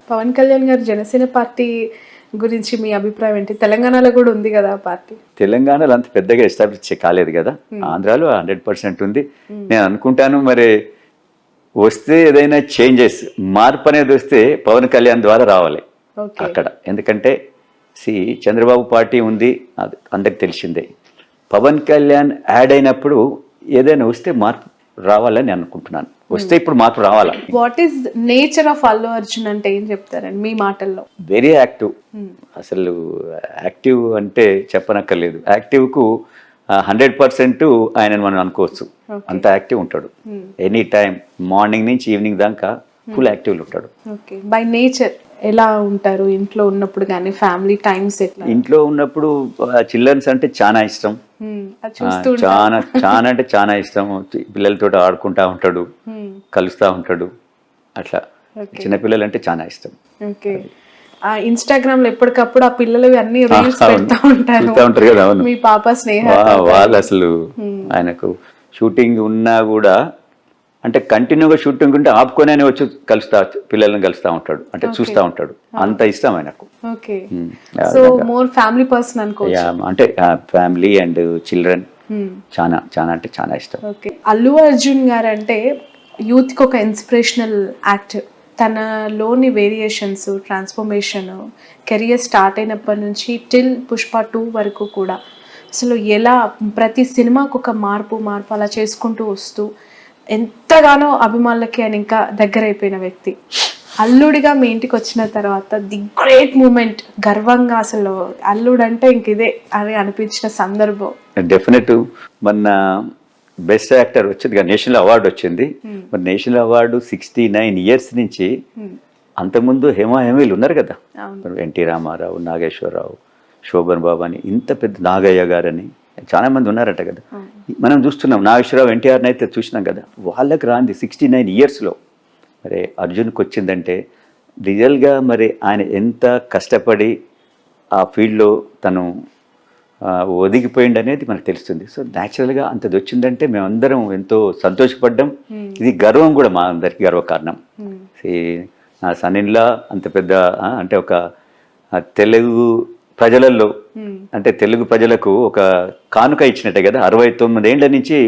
పవన్ కళ్యాణ్ గారు జనసేన పార్టీ గురించి మీ అభిప్రాయం ఏంటి? తెలంగాణలో కూడా ఉంది కదా ఆ పార్టీ. తెలంగాణలో అంత పెద్దగా ఎస్టాబ్లిష్ కాలేదు కదా, ఆంధ్రాలో 100% ఉంది. నేను అనుకుంటాను మరి వస్తే ఏదైనా చేంజెస్ మార్పు అనేది వస్తే పవన్ కళ్యాణ్ ద్వారా రావాలి అక్కడ. ఎందుకంటే చంద్రబాబు పార్టీ ఉంది, అది అందరికి తెలిసిందే. పవన్ కళ్యాణ్ యాడ్ అయినప్పుడు ఏదైనా వస్తే మార్పు రావాలని అనుకుంటున్నాను. వస్తే ఇప్పుడు మార్పు రావాలా. What is nature of Allu Arjun అంటే ఏం చెప్తారండి మీ మాటల్లో? Very active. అసలు యాక్టివ్ అంటే చెప్పనక్కర్లేదు. యాక్టివ్కు 100% ఆయనను మనం అనుకోవచ్చు. అంత యాక్టివ్ ఉంటాడు. ఎనీ టైం మార్నింగ్ నుంచి ఈవినింగ్ దాకా ఫుల్ యాక్టివ్లో ఉంటాడు. ఓకే, బై నేచర్ ఎలా ఉంటారు ఇంట్లో ఉన్నప్పుడు కానీ ఫ్యామిలీ టైమ్స్ ఎట్లా? ఇంట్లో ఉన్నప్పుడు చిల్డ్రన్స్ అంటే చాలా ఇష్టం, చాలా చాలా అంటే చాలా ఇష్టం. పిల్లలతో ఆడుకుంటా ఉంటాడు, కలుస్తూ ఉంటాడు. అట్లా చిన్నపిల్లలు అంటే చాలా ఇష్టం. ఓకే, ఇన్స్టాగ్రామ్ లో ఎప్పటికప్పుడు ఆ పిల్లలు అన్ని రీల్స్ పెడతా ఉంటారు కదా. అవును, మీ పాప స్నేహ వాళ్ళు అసలు ఆయనకు షూటింగ్ ఉన్నా కూడా అంటే కంటిన్యూగా షూటింగ్ ఉంటే ఆపుకొని అని వచ్చి పిల్లల్ని కలుస్తూ ఉంటాడు, అంటే చూస్తూ ఉంటాడు. అంత ఇష్టం ఆయనకు. Okay, so more family person అనుకోవచ్చు. అంటే ఫ్యామిలీ అండ్ చిల్డ్రన్ చాలా చాలా అంటే చాలా ఇష్టం. ఓకే, అల్లు అర్జున్ గారు అంటే యూత్ కి ఒక ఇన్స్పిరేషనల్ యాక్టర్. తనలోని వేరియేషన్స్, ట్రాన్స్ఫర్మేషన్, కెరియర్ స్టార్ట్ అయినప్పటి నుంచి టిల్ పుష్ప 2 వరకు కూడా అసలు ఎలా ప్రతి సినిమాకు ఒక మార్పు అలా చేసుకుంటూ వస్తూ ఎంతగానో అభిమానులకి ఆయన ఇంకా దగ్గర అయిపోయిన వ్యక్తి. అల్లుడిగా మీ ఇంటికి వచ్చిన తర్వాత ది గ్రేట్ మూమెంట్, గర్వంగా అసలు అల్లుడు అంటే ఇంక ఇదే అని అనిపించిన సందర్భం? డెఫినెట్. మొన్న బెస్ట్ యాక్టర్ వచ్చింది, నేషనల్ అవార్డు వచ్చింది. మరి నేషనల్ అవార్డు 69 years నుంచి అంతకుముందు హేమీలు ఉన్నారు కదా, ఎన్టీ రామారావు, నాగేశ్వరరావు, శోభన్ బాబు అని, ఇంత పెద్ద నాగయ్య గారని చాలా మంది ఉన్నారట కదా. మనం చూస్తున్నాం నాగేశ్వరరావు, ఎన్టీఆర్ని అయితే చూసినాం కదా. వాళ్ళకి రాంది 69 yearsలో మరి అర్జున్కి వచ్చిందంటే రియల్గా మరి ఆయన ఎంత కష్టపడి ఆ ఫీల్డ్లో తను ఒదిగిపోయింది అనేది మనకు తెలుస్తుంది. సో న్యాచురల్గా అంతది వచ్చిందంటే మేమందరం ఎంతో సంతోషపడ్డాం. ఇది గర్వం కూడా, మా అందరికి గర్వకారణం. నా సన్నిన్లా అంత పెద్ద అంటే ఒక తెలుగు ప్రజలలో, అంటే తెలుగు ప్రజలకు ఒక కానుక ఇచ్చినట్టే కదా. 69 ఏళ్ల నుంచి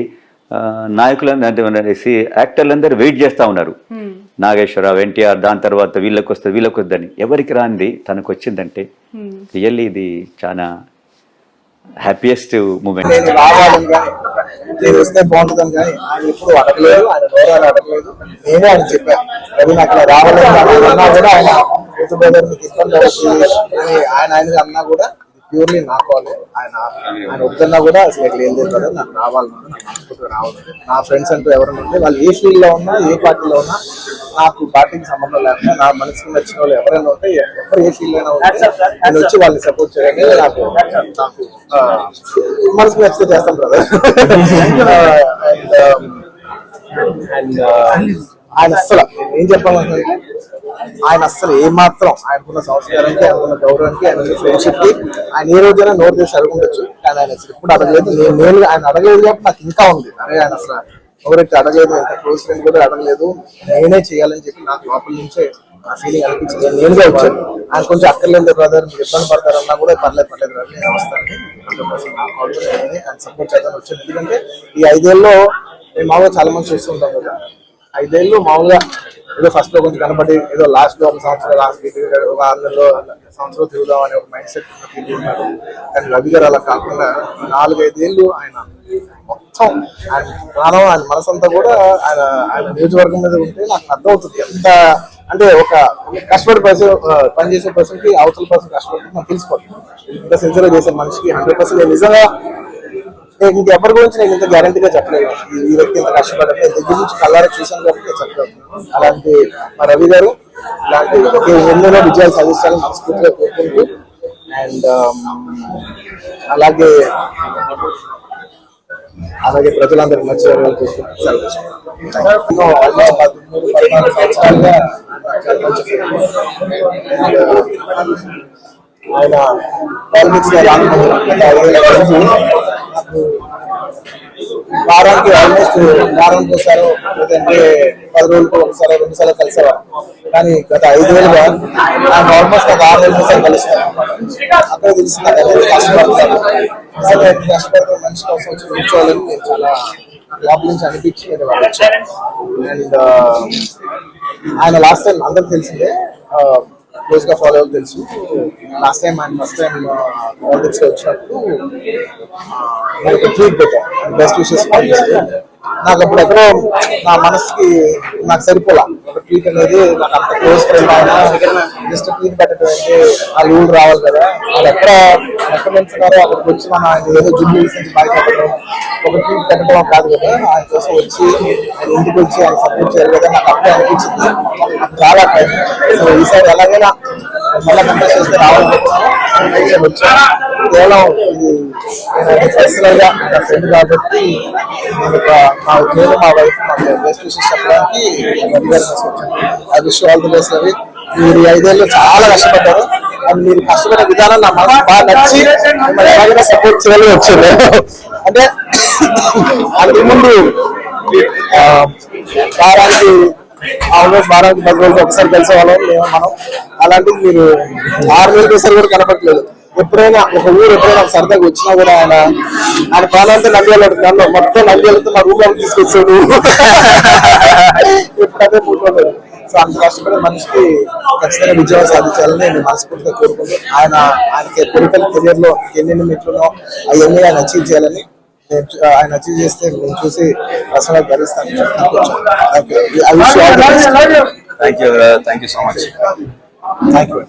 నాయకులందరూ అంటే యాక్టర్లందరూ వెయిట్ చేస్తూ ఉన్నారు. నాగేశ్వరరావు, ఎన్టీఆర్, దాని తర్వాత వీళ్ళకి వద్దని. ఎవరికి రాంది తనకు వచ్చిందంటే రియల్లీ ఇది చాలా హ్యాపీయెస్ట్ మూమెంట్. నేను వస్తే బాగుంటుందని కానీ ఆయన ఎప్పుడు అడగలేదు, ఆయన గౌరవాలు అడగలేదు. నేనే ఆయన చెప్పాను, రవి నాకు ఇలా రావాలని అన్నా కూడా ఆయన మీకు ఇబ్బంది అవుతుంది అని ఆయన అన్నా కూడా ప్యూర్లీ నా కాలే. ఆయన వద్దన్నా కూడా అసలు ఎట్లా ఏం లేదు కదా, నాకు రావాలన్నా నాకు రావాలి. నా ఫ్రెండ్స్ అంటూ ఎవరైనా ఉంటే వాళ్ళు ఏ ఫీల్డ్లో ఉన్నా, ఏ పార్టీలో ఉన్నా, నాకు పార్టీకి సంబంధం లేకుండా నా మనసుకు నచ్చిన వాళ్ళు ఎవరైనా ఉంటే, ఎవరు ఏ ఫీల్డ్ అయినా ఉంటే నేను వచ్చి వాళ్ళని సపోర్ట్ చేయండి. నాకు మనసుకు నచ్చితే చేస్తాం కదా. అండ్ ఆయన అస్సలు ఏం చెప్పాలంటే ఆయన అస్సలు ఏమాత్రం ఆయనకున్న సంస్కారానికి, ఆయనకున్న గౌరవానికి, ఆయన ఫ్రెండ్షిప్ కి ఆయన ఏ రోజైనా నోరు చేసి అడగవచ్చు. కానీ ఆయన అసలు ఎప్పుడు అడగలేదు. నేను ఆయన అడగలేదు కాబట్టి నాకు ఇంకా ఉంది. అరే ఆయన అసలు ఎవరైతే అడగలేదు, ఎంత క్లోజ్ ఫ్రెండ్ కూడా అడగలేదు, నేనే చేయాలని చెప్పి నాకు లోపల నుంచే ఆ ఫీలింగ్ అనిపించింది. నేనుగా వచ్చాను. ఆయన కొంచెం అక్కర్లేదు బ్రదర్, మీరు ఇబ్బంది పడతారన్నా కూడా పర్లేదు బ్రదర్, నేను వస్తాను, ఆయన సపోర్ట్ చేద్దాం వచ్చాను. ఎందుకంటే ఈ 5 ఏళ్ళలో మేము మామూలుగా చాలా మంది చూస్తూ ఉంటాం కదా. 5 ఏళ్ళు మామూలుగా ఏదో ఫస్ట్ లో కొంచెం కనబడి ఏదో లాస్ట్ లో ఒక సంవత్సరం, లాస్ట్ ఒక 6 నెలలో సంవత్సరం తిరుగుదాం అనే ఒక మైండ్ సెట్ ఉన్నారు. కానీ రవి గారు అలా కాకుండా 4-5 ఏళ్ళు ఆయన మొత్తం ఆయన ప్రాణం, ఆయన మనసంతా కూడా ఆయన నియోజకవర్గం మీద ఉంటే నాకు అర్థమవుతుంది ఎంత అంటే ఒక కష్టపడి పనిచేసే పర్సన్ కి అవతల పర్సన్ కష్టపడి నాకు తెలిసిపోతుంది. ఇంత సిన్సియర్గా చేసే మనిషికి 100% నేను నిజంగా ఇంకెవరి గురించి నేను ఇంత గ్యారంటీగా చెప్పలేదు. ఈ వ్యక్తి ఇంత కష్టపడాలి, దగ్గర నుంచి కళ్ళారా చూసాను కాబట్టి నేను చెప్పలేదు. అలాంటి మా రవి గారు ఇలాంటి ఎన్నెన్నో విజయాలు సాధించాలని మనస్ఫూర్తిగా కోరుకుంటూ, అండ్ అలాగే ప్రజలందరికీ నచ్చే సంవత్సరాలుగా ఆయన పాలిటిక్స్ లో రాకపోతే వారానికి ఆల్మోస్ట్ వారానికి ఒకసారి లేదంటే 10 రోజులకు ఒకసారి 2 సార్లు కలిసేవారు. కానీ గత 5 ఏళ్ళుగా నాకు ఆల్మోస్ట్ ఒక 6 నెలల సార్లు కలుస్తాను. అక్కడ తెలిసి నాకు ఎంత కష్టపడతాను, అసలు ఎంత కష్టపడతాను మనిషి కోసం వచ్చి కూర్చోవాలని నేను చాలా లోపల నుంచి అనిపించి నేను వాళ్ళు వచ్చాను. అండ్ ఆయన లాస్ట్ టైం అందరికి తెలిసిందే, క్లోజ్ గా ఫాలో అవ్వాలి తెలుసు. లాస్ట్ టైం ఆయన ఫస్ట్ టైం పాలిటిక్స్ లో వచ్చినప్పుడు నేను ఒక ట్వీట్ పెట్టాను, బెస్ట్ విషెస్ పాలిటిక్స్. నాకు అప్పుడు ఎక్కడో నా మనసుకి నాకు సరిపోలా ఒక ట్వీట్ అనేది. నాకు అంత క్లోజ్ ఫ్రెండ్ ఆయన జస్ట్ ట్వీట్ పెట్టడం అంటే ఆ ఊళ్ళు రావాలి కదా, వాళ్ళు ఎక్కడ నిల్చున్నారో అక్కడికి వచ్చి మన ఆయన ఏదో జుబ్లీ నుంచి బాగా చెప్పడం ఒక ట్వీట్ పెట్టడం కాదు కదా, ఆయన కోసం వచ్చి ఆయన ఇంటికి వచ్చి ఆయన సపోర్ట్ చేయాలి కదా, నాకు అప్పుడే అనిపించింది. నాకు చాలా టైం. సో ఈసారి ఎలాగైనా మళ్ళీ కంటెస్ట్ చేస్తే రావాలనుకుంటున్నాను. వచ్చాను కేవలం ఇది పర్సనల్ గా నా ఫ్రెండ్ కాబట్టి నేను మా వైఫ్ మాకు బెస్ట్ విషెస్ చెప్పడానికి I wish all the best. Ravi, మీరు 5 ఏళ్ళు చాలా కష్టపడ్డారు అండ్ మీరు కష్టపడే విధానం నా మనసు బాగా నచ్చి మిమ్మల్ని ఎలాగైనా సపోర్ట్ చేయాలని వచ్చింది. అంటే అంతకుముందు వారానికి ఆల్మోస్ట్ 10 రోజులు ఒకసారి కలిసే వాళ్ళం మనం. అలాంటిది మీరు 6 నెలలకు ఒకసారి కూడా కనపడలేదు. ఎప్పుడైనా ఒక ఊరు ఎప్పుడైనా సరదాగా వచ్చినా కూడా ఆయన ప్రాణాంతా నంద్యాల నన్ను మొత్తం నంద్యాలతో మా రూమ్ లోకి తీసుకొచ్చాడు. ఎప్పుడైతే కూర్చోలేదు. సో అంత కష్టపడే మనిషికి ఖచ్చితంగా విజయం సాధించాలని నేను మనస్ఫూర్తిగా కోరుకుంటున్నాను. ఆయనకి పొలిటికల్ కెరియర్ లో ఎన్ని మెట్లునో అవన్నీ ఆయన అచీవ్ చేయాలని, ఆయన అచీవ్ చేస్తే నేను చూసి పర్సనల్ భరిస్తాను. Thank you so much. Thank you.